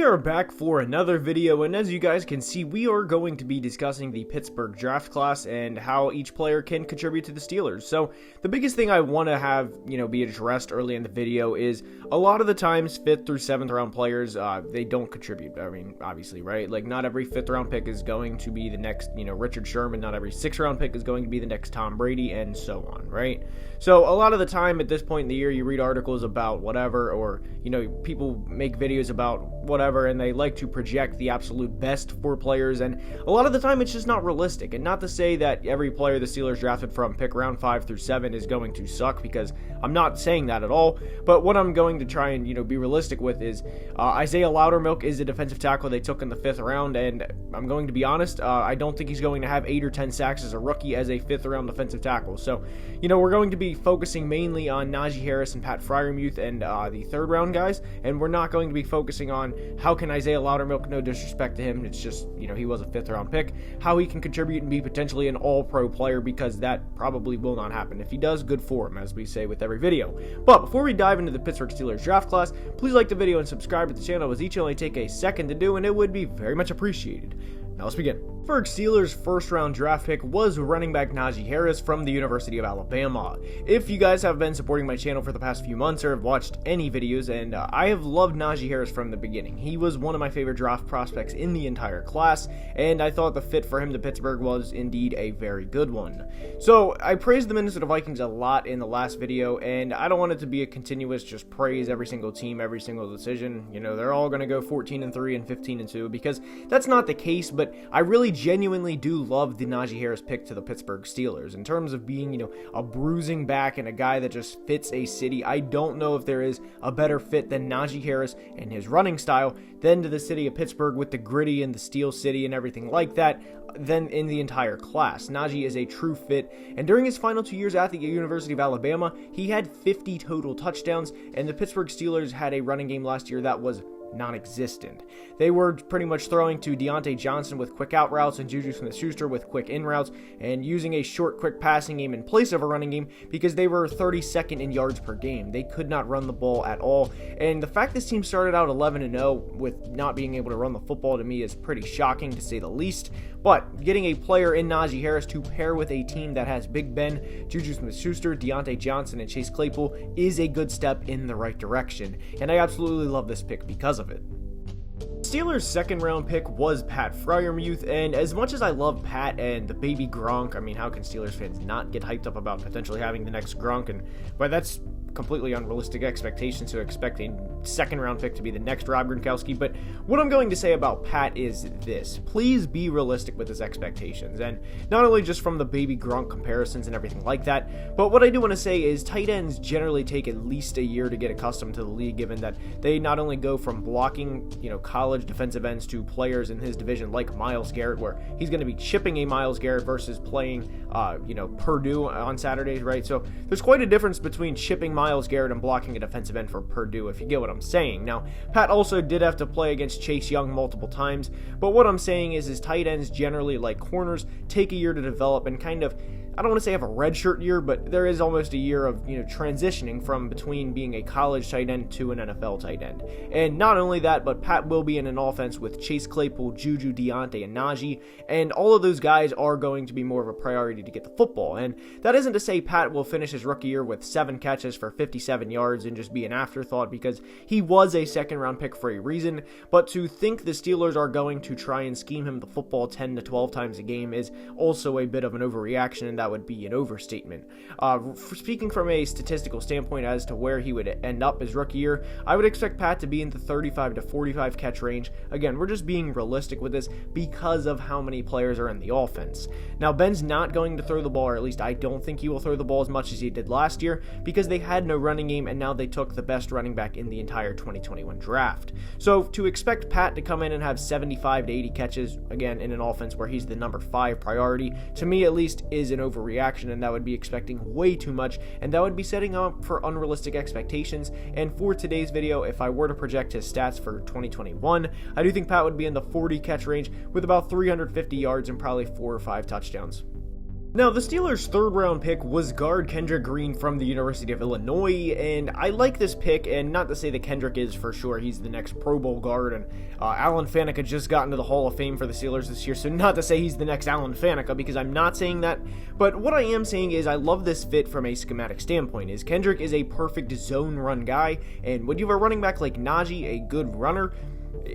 are back for another video, and as you guys can see, we are going to be discussing the Pittsburgh draft class and how each player can contribute to the Steelers. So the biggest thing I want to have, be addressed early in the video is a lot of the times 5th through 7th round players, they don't contribute. I mean, obviously, right? Like, not every 5th round pick is going to be the next, Richard Sherman. Not every 6th round pick is going to be the next Tom Brady, and so on, right? So a lot of the time at this point in the year, you read articles about whatever, or, people make videos about whatever, and they like to project the absolute best for players, and a lot of the time it's just not realistic. And not to say that every player the Steelers drafted from pick round 5 through 7 is going to suck, because I'm not saying that at all. But what I'm going to try and be realistic with is Isaiah Loudermilk is a defensive tackle they took in the 5th round, and I'm going to be honest, I don't think he's going to have 8 or 10 sacks as a rookie as a 5th round defensive tackle. So we're going to be focusing mainly on Najee Harris and Pat Freiermuth and the 3rd round guys, and we're not going to be focusing on how can Isaiah Loudermilk, no disrespect to him, it's just, he was a 5th round pick, how he can contribute and be potentially an all-pro player, because that probably will not happen. If he does, good for him, as we say with every video. But before we dive into the Pittsburgh Steelers draft class, please like the video and subscribe to the channel, as each only take a second to do, and it would be very much appreciated. Now let's begin. Pittsburgh Steelers' first-round draft pick was running back Najee Harris from the University of Alabama. If you guys have been supporting my channel for the past few months or have watched any videos, and I have loved Najee Harris from the beginning. He was one of my favorite draft prospects in the entire class, and I thought the fit for him to Pittsburgh was indeed a very good one. So I praised the Minnesota Vikings a lot in the last video, and I don't want it to be a continuous just praise every single team, every single decision. They're all going to go 14-3 and 15-2, because that's not the case. But I really genuinely do love the Najee Harris pick to the Pittsburgh Steelers. In terms of being, a bruising back and a guy that just fits a city, I don't know if there is a better fit than Najee Harris and his running style than to the city of Pittsburgh with the gritty and the Steel City and everything like that than in the entire class. Najee is a true fit, and during his final 2 years at the University of Alabama, he had 50 total touchdowns, and the Pittsburgh Steelers had a running game last year that was non-existent. They were pretty much throwing to Diontae Johnson with quick out routes and Juju Smith-Schuster with quick in routes, and using a short, quick passing game in place of a running game, because they were 32nd in yards per game. They could not run the ball at all, and the fact this team started out 11-0 with not being able to run the football, to me, is pretty shocking, to say the least. But getting a player in Najee Harris to pair with a team that has Big Ben, Juju Smith-Schuster, Diontae Johnson, and Chase Claypool is a good step in the right direction, and I absolutely love this pick because of it. Steelers' second-round pick was Pat Freiermuth, and as much as I love Pat and the baby Gronk, I mean, how can Steelers fans not get hyped up about potentially having the next Gronk? But that's completely unrealistic expectations to expect a second-round pick to be the next Rob Gronkowski. But what I'm going to say about Pat is this: please be realistic with his expectations, and not only just from the baby Gronk comparisons and everything like that, but what I do want to say is tight ends generally take at least a year to get accustomed to the league, given that they not only go from blocking, college defensive ends to players in his division like Myles Garrett, where he's going to be chipping a Myles Garrett versus playing, Purdue on Saturdays, right? So there's quite a difference between chipping Myles Garrett and blocking a defensive end for Purdue, if you get what I'm saying. Now, Pat also did have to play against Chase Young multiple times, but what I'm saying is his tight ends generally, like corners, take a year to develop and kind of, I don't want to say have a redshirt year, but there is almost a year of, transitioning from between being a college tight end to an NFL tight end. And not only that, but Pat will be in an offense with Chase Claypool, Juju, Diontae, and Najee, and all of those guys are going to be more of a priority to get the football. And that isn't to say Pat will finish his rookie year with 7 catches for 57 yards and just be an afterthought, because he was a second-round pick for a reason, but to think the Steelers are going to try and scheme him the football 10 to 12 times a game is also a bit of an overreaction, and that would be an overstatement. Speaking from a statistical standpoint as to where he would end up his rookie year, I would expect Pat to be in the 35 to 45 catch range. Again, we're just being realistic with this because of how many players are in the offense. Now, Ben's not going to throw the ball, or at least I don't think he will throw the ball as much as he did last year, because they had no running game, and now they took the best running back in the entire 2021 draft. So to expect Pat to come in and have 75 to 80 catches, again, in an offense where he's the number 5 priority, to me at least is an overreaction, and that would be expecting way too much, and that would be setting up for unrealistic expectations. And for today's video, if I were to project his stats for 2021, I do think Pat would be in the 40 catch range with about 350 yards and probably 4 or 5 touchdowns. Now, the Steelers' third-round pick was guard Kendrick Green from the University of Illinois, and I like this pick, and not to say that Kendrick is for sure, he's the next Pro Bowl guard, and Alan Faneca just got into the Hall of Fame for the Steelers this year, so not to say he's the next Alan Faneca, because I'm not saying that, but what I am saying is I love this fit from a schematic standpoint, is Kendrick is a perfect zone run guy, and when you have a running back like Najee, a good runner,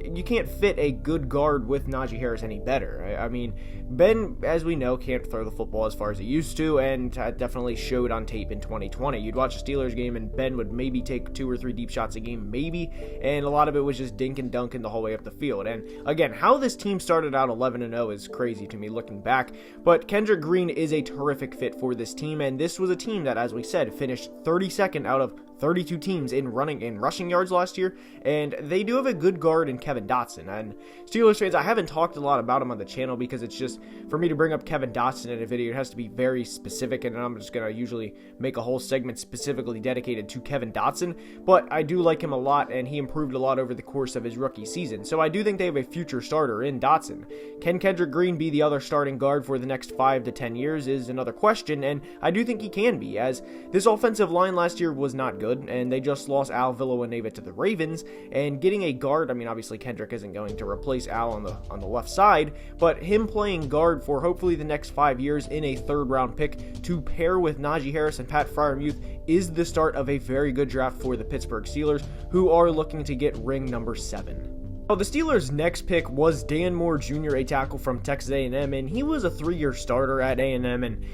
you can't fit a good guard with Najee Harris any better. I mean, Ben, as we know, can't throw the football as far as he used to, and definitely showed on tape in 2020. You'd watch a Steelers game, and Ben would maybe take 2 or 3 deep shots a game, maybe, and a lot of it was just dink and dunking the whole way up the field. And again, how this team started out 11-0 is crazy to me looking back, but Kendrick Green is a terrific fit for this team, and this was a team that, as we said, finished 32nd out of 32 teams in rushing yards last year, and they do have a good guard in Kevin Dotson. And Steelers fans, I haven't talked a lot about him on the channel because it's just, for me to bring up Kevin Dotson in a video, it has to be very specific, and I'm just going to usually make a whole segment specifically dedicated to Kevin Dotson, but I do like him a lot, and he improved a lot over the course of his rookie season, so I do think they have a future starter in Dotson. Can Kendrick Green be the other starting guard for the next 5 to 10 years is another question, and I do think he can be, as this offensive line last year was not good, and they just lost Al Villanueva to the Ravens, and getting a guard, I mean, obviously Kendrick isn't going to replace Al on the left side, but him playing guard for hopefully the next 5 years in a third-round pick to pair with Najee Harris and Pat Freiermuth is the start of a very good draft for the Pittsburgh Steelers, who are looking to get ring number 7. Well, the Steelers' next pick was Dan Moore Jr., a tackle from Texas A&M, and he was a 3-year starter at A&M, and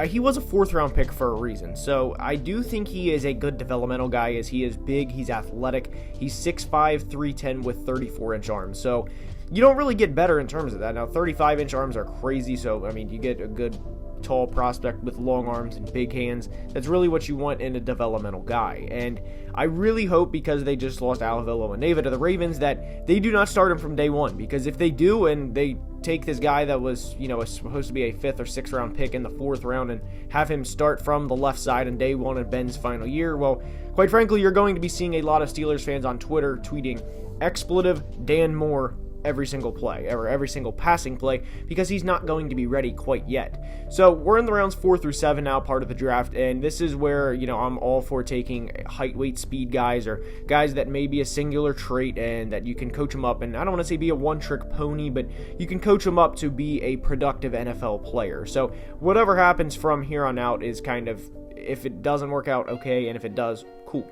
he was a 4th-round pick for a reason. So I do think he is a good developmental guy, as he is big, he's athletic, he's 6'5", 310 with 34-inch arms. So you don't really get better in terms of that. Now, 35-inch arms are crazy, so, I mean, you get a good tall prospect with long arms and big hands. That's really what you want in a developmental guy. And I really hope, because they just lost Al Villanueva to the Ravens, that they do not start him from day one. Because if they do, and they take this guy that was, supposed to be a 5th or 6th round pick in the 4th round and have him start from the left side on day one of Ben's final year, well, quite frankly, you're going to be seeing a lot of Steelers fans on Twitter tweeting expletive Dan Moore every single play, or every single passing play, because he's not going to be ready quite yet. So we're in the rounds 4 through 7 now, part of the draft, and this is where, I'm all for taking height, weight, speed guys, or guys that may be a singular trait and that you can coach them up, and I don't want to say be a one-trick pony, but you can coach them up to be a productive NFL player. So whatever happens from here on out is kind of, if it doesn't work out, okay, and if it does, cool.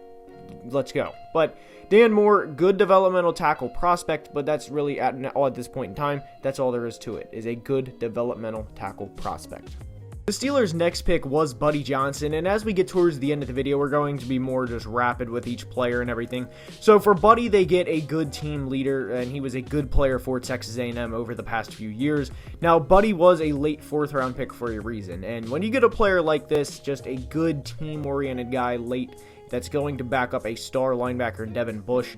Let's go. But Dan Moore, good developmental tackle prospect, but that's really at this point in time, that's all there is to it, is a good developmental tackle prospect. The Steelers' next pick was Buddy Johnson, and as we get towards the end of the video, we're going to be more just rapid with each player and everything. So for Buddy, they get a good team leader, and he was a good player for Texas A&M over the past few years. Now, Buddy was a late 4th round pick for a reason, and when you get a player like this, just a good team-oriented guy late, that's going to back up a star linebacker, Devin Bush,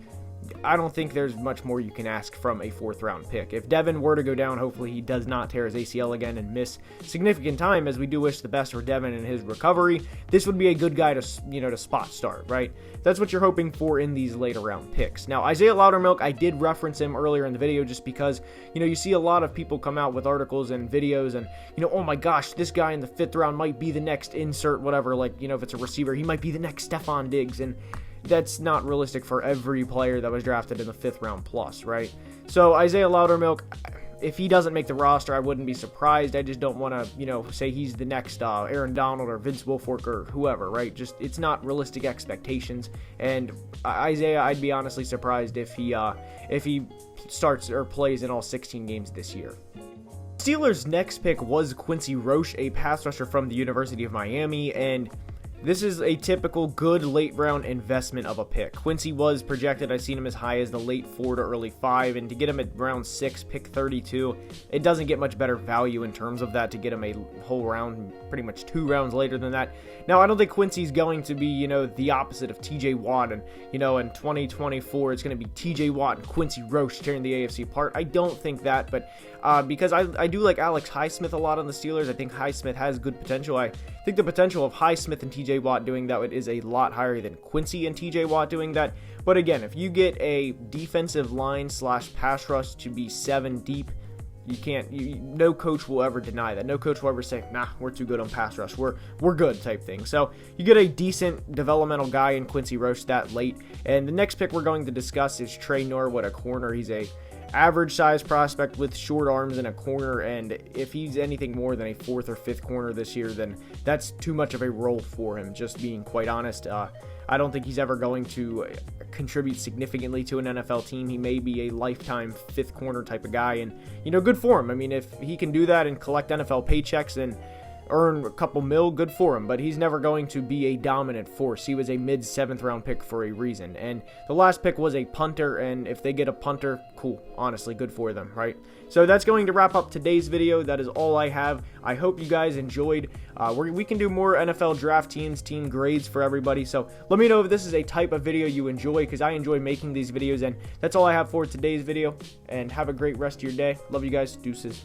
I don't think there's much more you can ask from a 4th round pick. If Devin were to go down, hopefully he does not tear his ACL again and miss significant time, as we do wish the best for Devin in his recovery. This would be a good guy to spot start, right? That's what you're hoping for in these later round picks. Now, Isaiah Loudermilk, I did reference him earlier in the video just because, you see a lot of people come out with articles and videos and, oh my gosh, this guy in the 5th round might be the next insert, whatever, like, if it's a receiver, he might be the next Stephon Diggs, and that's not realistic for every player that was drafted in the 5th round plus, right? So Isaiah Loudermilk, if he doesn't make the roster, I wouldn't be surprised. I just don't want to, say he's the next Aaron Donald or Vince Wilfork or whoever, right? Just, it's not realistic expectations. And Isaiah, I'd be honestly surprised if he starts or plays in all 16 games this year. Steelers' next pick was Quincy Roche, a pass rusher from the University of Miami, and this is a typical good late round investment of a pick. Quincy was projected, I've seen him as high as the late 4 to early 5, and to get him at round 6, pick 32, it doesn't get much better value in terms of that to get him a whole round, pretty much 2 rounds later than that. Now, I don't think Quincy's going to be, the opposite of TJ Watt, and, in 2024, it's going to be TJ Watt and Quincy Roche tearing the AFC apart. I don't think that, but because I do like Alex Highsmith a lot on the Steelers. I think Highsmith has good potential. I think the potential of Highsmith and TJ Watt doing that is a lot higher than Quincy and TJ Watt doing that. But again, if you get a defensive line / pass rush to be 7 deep, No coach will ever deny that. No coach will ever say, nah, we're too good on pass rush. We're good type thing. So you get a decent developmental guy in Quincy Roche that late. And the next pick we're going to discuss is Trey Norwood, a corner. He's a average size prospect with short arms and a corner, and if he's anything more than a 4th or 5th corner this year, then that's too much of a role for him, just being quite honest. I don't think he's ever going to contribute significantly to an NFL team. He may be a lifetime 5th corner type of guy, and good for him. I mean, if he can do that and collect NFL paychecks and earn a couple mil, good for him, but he's never going to be a dominant force. He was a mid-7th round pick for a reason, and the last pick was a punter, and if they get a punter, cool, honestly, good for them, right? So that's going to wrap up today's video. That is all I have. I hope you guys enjoyed. We can do more NFL draft team grades for everybody, so let me know if this is a type of video you enjoy, because I enjoy making these videos, and that's all I have for today's video, and have a great rest of your day. Love you guys. Deuces.